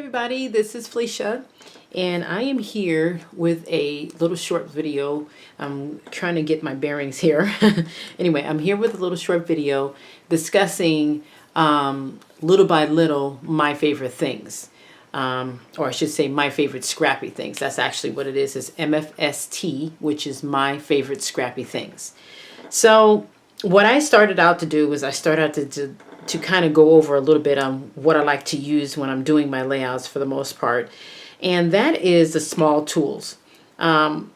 everybody, this is Felicia and I am here with a little short video. I'm trying to get my bearings here. Anyway, I'm here with a little short video discussing little by little my favorite things. Or I should say my favorite scrappy things. That's actually what it is. It's MFST, which is my favorite scrappy things. So what I started out to do was I started out to kind of go over a little bit on what I like to use when I'm doing my layouts for the most part. And that is the small tools. And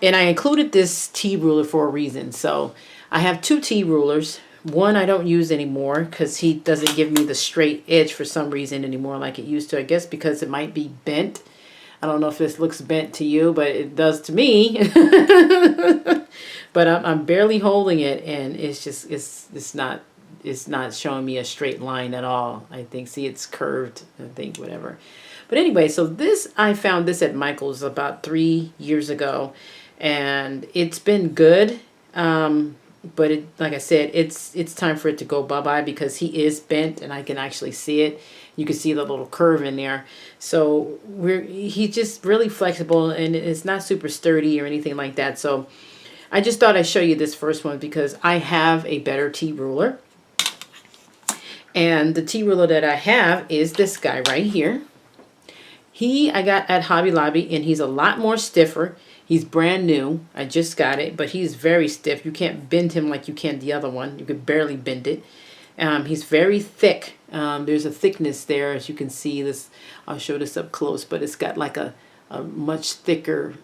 I included this T ruler for a reason. So I have two T rulers. One I don't use anymore because he doesn't give me the straight edge for some reason anymore like it used to. I guess because it might be bent. I don't know if this looks bent to you, but it does to me. But I'm barely holding it, and it's just it's not showing me a straight line at all. I think, see, it's curved, I think, whatever. But anyway, so this, I found this at Michael's about 3 years ago, and it's been good. But it, like I said, it's time for it to go bye-bye because he is bent and I can actually see it. You can see the little curve in there. So he's just really flexible and it's not super sturdy or anything like that. So I just thought I'd show you this first one because I have a better T ruler. And the T ruler that I have is this guy right here. I got at Hobby Lobby, and he's a lot more stiffer. He's brand new. I just got it, but he's very stiff. You can't bend him like you can the other one. You could barely bend it. He's very thick. There's a thickness there, as you can see. This, I'll show this up close, but it's got like a much thicker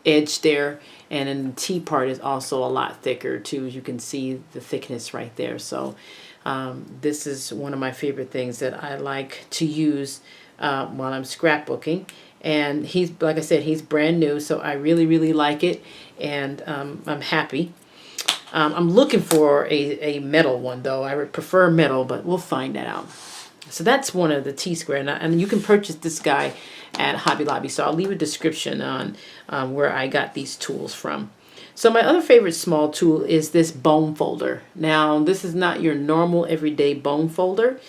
edge there, and then the T part is also a lot thicker too. As you can see the thickness right there. So this is one of my favorite things that I like to use while I'm scrapbooking. And he's, like I said, he's brand new, so I really like it, and I'm happy. I'm looking for a metal one though. I would prefer metal, but we'll find that out. So that's one of the T-square, and you can purchase this guy at Hobby Lobby. So I'll leave a description on where I got these tools from. So my other favorite small tool is this bone folder. Now this is not your normal everyday bone folder.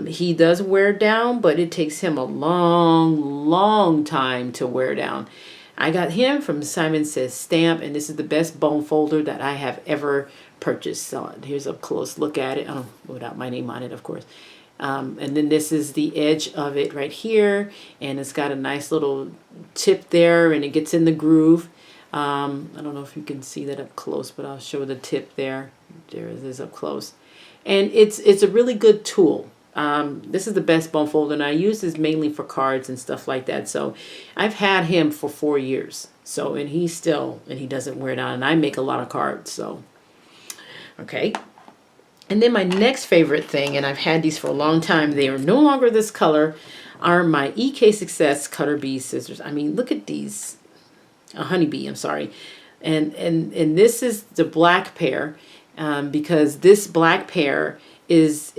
He does wear down, but it takes him a long time to wear down. I got him from Simon Says Stamp, and this is the best bone folder that I have ever purchased. So here's a close look at it, without my name on it, of course. And then this is the edge of it right here, and it's got a nice little tip there, and it gets in the groove. I don't know if you can see that up close, but I'll show the tip there. There it is up close. And it's a really good tool. This is the best bone folder, and I use this mainly for cards and stuff like that. So I've had him for 4 years. So, and he doesn't wear down, and I make a lot of cards. So, okay. And then my next favorite thing, and I've had these for a long time, they are no longer this color, are my EK Success Cutter Bee scissors. I mean, look at these. A honeybee, I'm sorry. And this is the black pair. Because this black pair is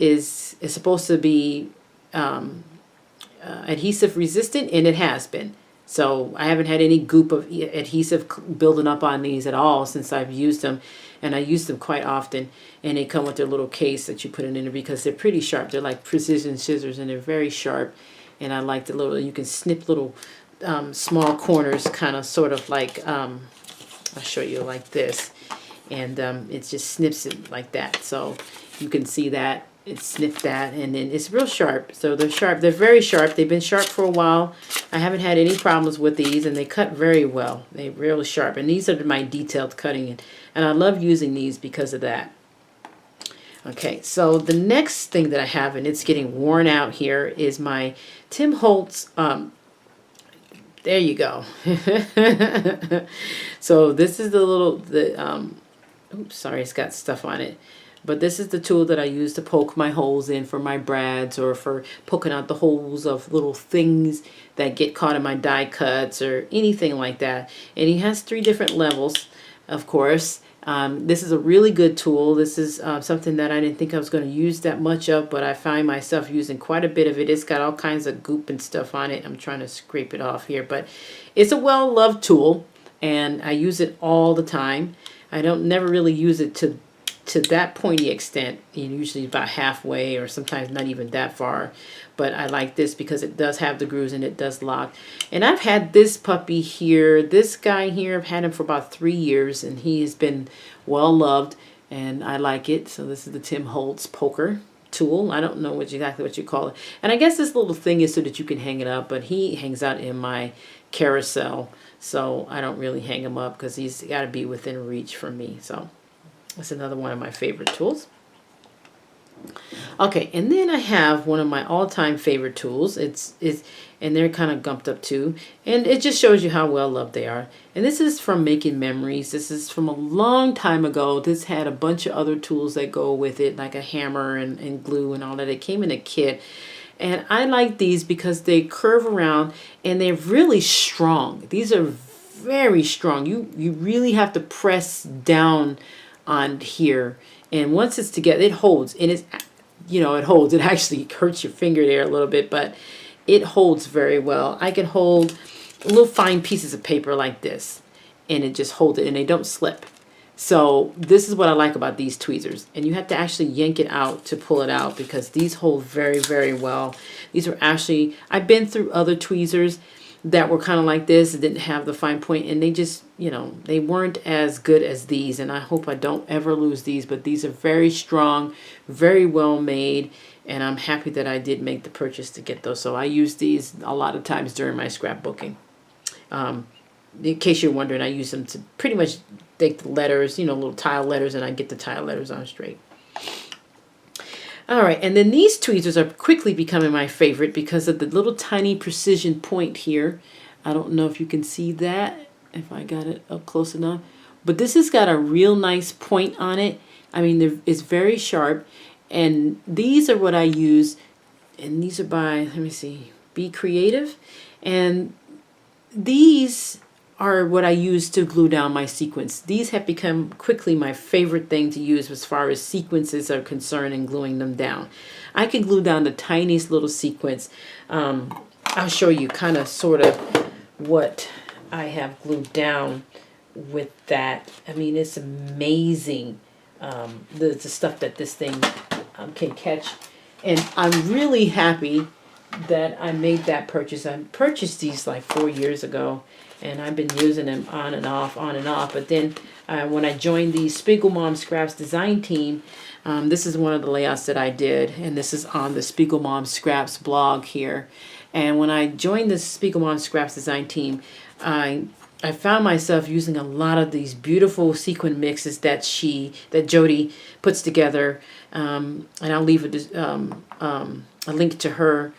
supposed to be adhesive resistant, and it has been. So I haven't had any goop of adhesive building up on these at all since I've used them, and I use them quite often. And they come with their little case that you put it in there because they're pretty sharp. They're like precision scissors, and they're very sharp. And I like the little, you can snip little small corners, kind of sort of like I'll show you like this. And it just snips it like that, so you can see that it snipped that, and then it's real sharp. So they're sharp, they're very sharp. They've been sharp for a while. I haven't had any problems with these, and they cut very well. They're really sharp, and these are my detailed cutting, and I love using these because of that. Okay, so the next thing that I have, and it's getting worn out here, is my Tim Holtz. There you go. So this is oops, sorry, it's got stuff on it. But this is the tool that I use to poke my holes in for my brads, or for poking out the holes of little things that get caught in my die cuts or anything like that. And he has 3 different levels, of course. This is a really good tool. This is something that I didn't think I was going to use that much of, but I find myself using quite a bit of it. It's got all kinds of goop and stuff on it. I'm trying to scrape it off here, but it's a well-loved tool, and I use it all the time. I don't never really use it to to that pointy extent, usually about halfway or sometimes not even that far. But I like this because it does have the grooves and it does lock. And I've had this puppy here, this guy here, I've had him for about 3 years, and he has been well loved, and I like it. So this is the Tim Holtz poker tool. I don't know exactly what you call it. And I guess this little thing is so that you can hang it up, but he hangs out in my carousel, so I don't really hang him up because he's got to be within reach for me. So that's another one of my favorite tools. Okay, and then I have one of my all-time favorite tools. And they're kind of gumped up too, and it just shows you how well loved they are. And this is from Making Memories. This is from a long time ago. This had a bunch of other tools that go with it, like a hammer and glue and all that. It came in a kit, and I like these because they curve around and they're really strong. These are very strong. You really have to press down on here, and once it's together, it holds. And it's, it holds. It actually hurts your finger there a little bit, but it holds very well. I can hold little fine pieces of paper like this, and it just holds it, and they don't slip. So this is what I like about these tweezers. And you have to actually yank it out to pull it out because these hold very, very well. These are actually, I've been through other tweezers that were kind of like this. It didn't have the fine point, and they just, they weren't as good as these. And I hope I don't ever lose these, but these are very strong, very well made. And I'm happy that I did make the purchase to get those. So I use these a lot of times during my scrapbooking. In case you're wondering, I use them to pretty much take the letters, little tile letters, and I get the tile letters on straight. All right, and then these tweezers are quickly becoming my favorite because of the little tiny precision point here. I don't know if you can see that, if I got it up close enough. But this has got a real nice point on it. I mean, it's very sharp. And these are what I use. And these are by, let me see, Be Creative. And these are what I use to glue down my sequins. These have become quickly my favorite thing to use as far as sequences are concerned and gluing them down. I can glue down the tiniest little sequence. I'll show you kind of sort of what I have glued down with that. I mean, it's amazing the stuff that this thing can catch. And I'm really happy that I made that purchase. I purchased these like 4 years ago, and I've been using them on and off. But then when I joined the Spiegel Mom Scraps design team, this is one of the layouts that I did, and this is on the Spiegel Mom Scraps blog here. And when I joined the Spiegel Mom Scraps design team, I found myself using a lot of these beautiful sequin mixes that Jody puts together, and I'll leave a link to her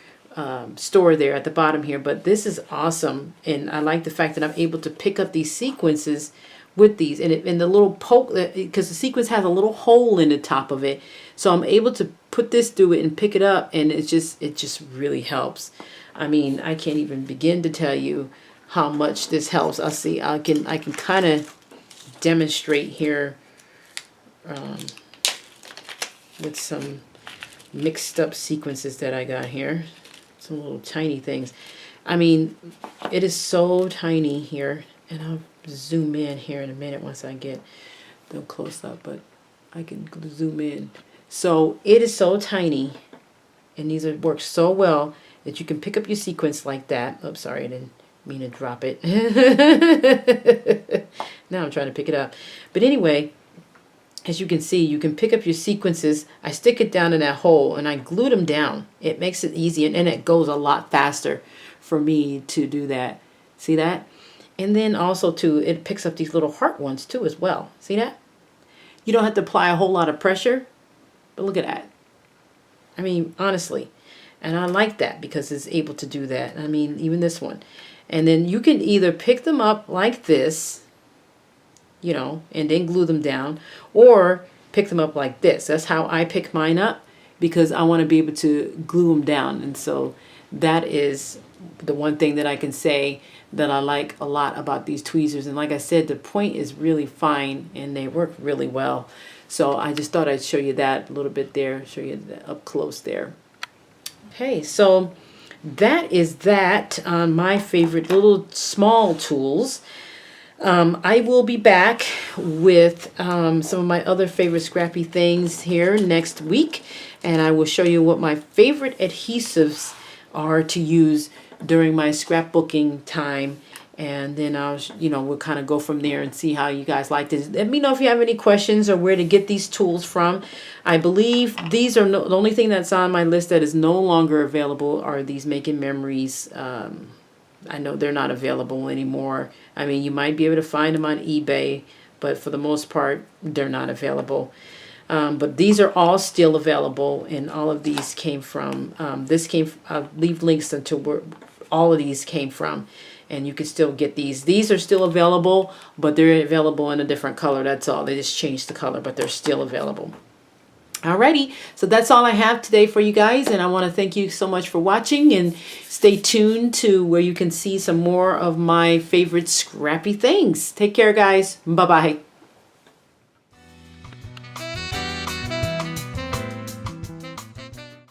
store there at the bottom here. But this is awesome, and I like the fact that I'm able to pick up these sequences with these, and the little poke, because the sequence has a little hole in the top of it, so I'm able to put this through it and pick it up, and it just really helps. I mean, I can't even begin to tell you how much this helps. I can kind of demonstrate here with some mixed up sequences that I got here. Some little tiny things. I mean, it is so tiny here, and I'll zoom in here in a minute once I get them close up, but I can zoom in. So it is so tiny, and these work so well that you can pick up your sequence like that. Oh, sorry, I didn't mean to drop it. Now I'm trying to pick it up. But anyway, as you can see, you can pick up your sequences. I stick it down in that hole and I glue them down. It makes it easy, and it goes a lot faster for me to do that. See that? And then also too, it picks up these little heart ones too as well. See that? You don't have to apply a whole lot of pressure, but look at that. I mean, honestly. And I like that because it's able to do that. I mean, even this one. And then you can either pick them up like this, and then glue them down, or pick them up like this. That's how I pick mine up, because I want to be able to glue them down. And so that is the one thing that I can say that I like a lot about these tweezers. And like I said, the point is really fine and they work really well. So I just thought I'd show you that a little bit there, show you that up close there. Okay, so that is that on my favorite little small tools. I will be back with some of my other favorite scrappy things here next week, and I will show you what my favorite adhesives are to use during my scrapbooking time. And then we'll kind of go from there and see how you guys like this. Let me know if you have any questions or where to get these tools from. I believe these are the only thing that's on my list that is no longer available are these Making Memories. I know they're not available anymore. I mean, you might be able to find them on eBay, but for the most part, they're not available. But these are all still available, and all of these came from, I'll leave links to where all of these came from, and you can still get these. These are still available, but they're available in a different color, that's all. They just changed the color, but they're still available. Alrighty, so that's all I have today for you guys, and I want to thank you so much for watching, and stay tuned to where you can see some more of my favorite scrappy things. Take care, guys. Bye-bye.